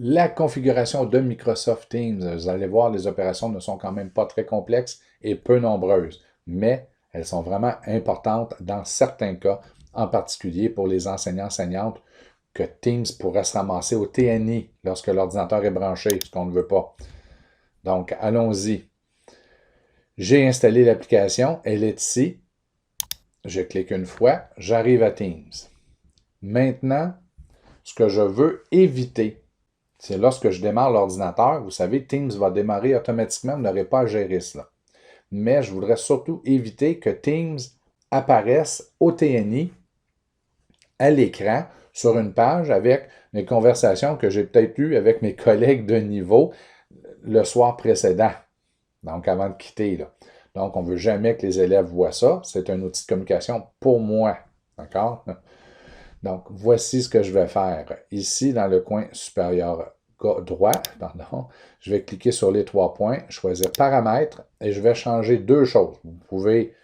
La configuration de Microsoft Teams, vous allez voir, les opérations ne sont quand même pas très complexes et peu nombreuses, mais elles sont vraiment importantes dans certains cas, en particulier pour les enseignants-enseignantes, que Teams pourrait se ramasser au TNI lorsque l'ordinateur est branché, ce qu'on ne veut pas. Donc, allons-y. J'ai installé l'application, elle est ici. Je clique une fois, j'arrive à Teams. Maintenant, ce que je veux éviter, c'est lorsque je démarre l'ordinateur, vous savez, Teams va démarrer automatiquement, vous n'aurez pas à gérer cela. Mais je voudrais surtout éviter que Teams apparaisse au TNI à l'écran sur une page avec les conversations que j'ai peut-être eues avec mes collègues de niveau le soir précédent, donc avant de quitter. Là. Donc, on ne veut jamais que les élèves voient ça. C'est un outil de communication pour moi. D'accord? Donc, voici ce que je vais faire. Ici, dans le coin supérieur droit, pardon, je vais cliquer sur les 3 points, choisir paramètres et je vais changer 2 choses. Vous pouvez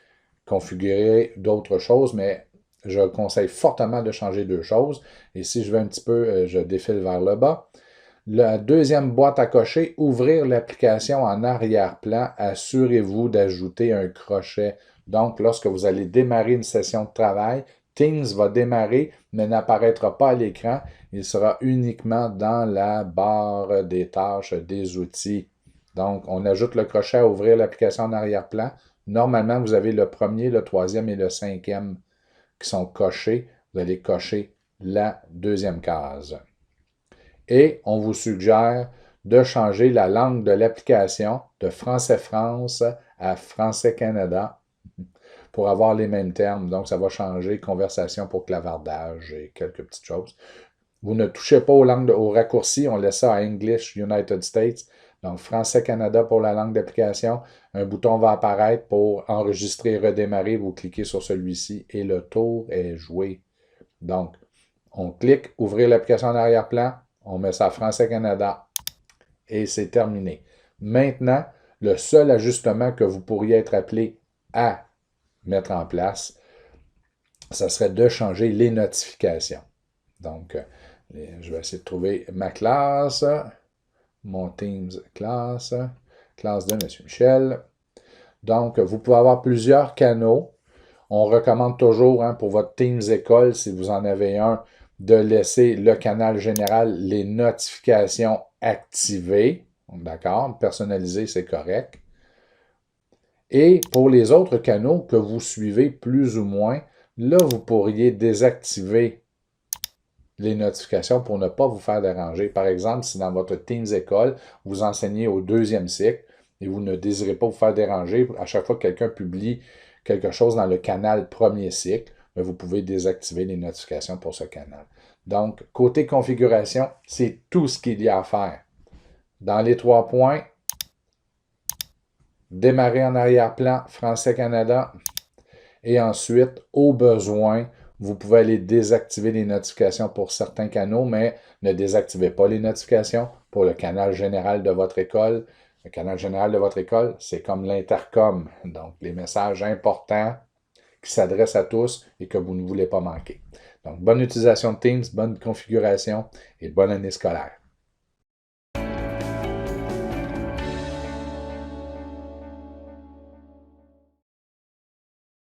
configurer d'autres choses, mais je conseille fortement de changer 2 choses. Et si je vais un petit peu, je défile vers le bas. La deuxième boîte à cocher, ouvrir l'application en arrière-plan. Assurez-vous d'ajouter un crochet. Donc, lorsque vous allez démarrer une session de travail, Teams va démarrer, mais n'apparaîtra pas à l'écran. Il sera uniquement dans la barre des tâches des outils. Donc, on ajoute le crochet à ouvrir l'application en arrière-plan. Normalement, vous avez le premier, le troisième et le cinquième qui sont cochés. Vous allez cocher la deuxième case. Et on vous suggère de changer la langue de l'application de Français France à Français Canada pour avoir les mêmes termes. Donc, ça va changer conversation pour clavardage et quelques petites choses. Vous ne touchez pas aux raccourcis, on laisse ça à English United States. Donc, Français Canada pour la langue d'application. Un bouton va apparaître pour enregistrer et redémarrer. Vous cliquez sur celui-ci et le tour est joué. Donc, on clique, ouvrir l'application en arrière-plan, on met ça Français Canada et c'est terminé. Maintenant, le seul ajustement que vous pourriez être appelé à mettre en place, ça serait de changer les notifications. Donc, je vais essayer de trouver ma classe, mon Teams classe, classe de M. Michel. Donc, vous pouvez avoir plusieurs canaux. On recommande toujours pour votre Teams école, si vous en avez un, de laisser le canal général, les notifications activées. D'accord? Personnalisé, c'est correct. Et pour les autres canaux que vous suivez plus ou moins, là, vous pourriez désactiver les notifications pour ne pas vous faire déranger. Par exemple, si dans votre Teams école, vous enseignez au 2e cycle et vous ne désirez pas vous faire déranger, à chaque fois que quelqu'un publie quelque chose dans le canal 1er cycle, vous pouvez désactiver les notifications pour ce canal. Donc, côté configuration, c'est tout ce qu'il y a à faire. Dans les 3 points, démarrer en arrière-plan, Français-Canada, et ensuite, au besoin, vous pouvez aller désactiver les notifications pour certains canaux, mais ne désactivez pas les notifications pour le canal général de votre école. Le canal général de votre école, c'est comme l'intercom, donc les messages importants qui s'adressent à tous et que vous ne voulez pas manquer. Donc, bonne utilisation de Teams, bonne configuration et bonne année scolaire.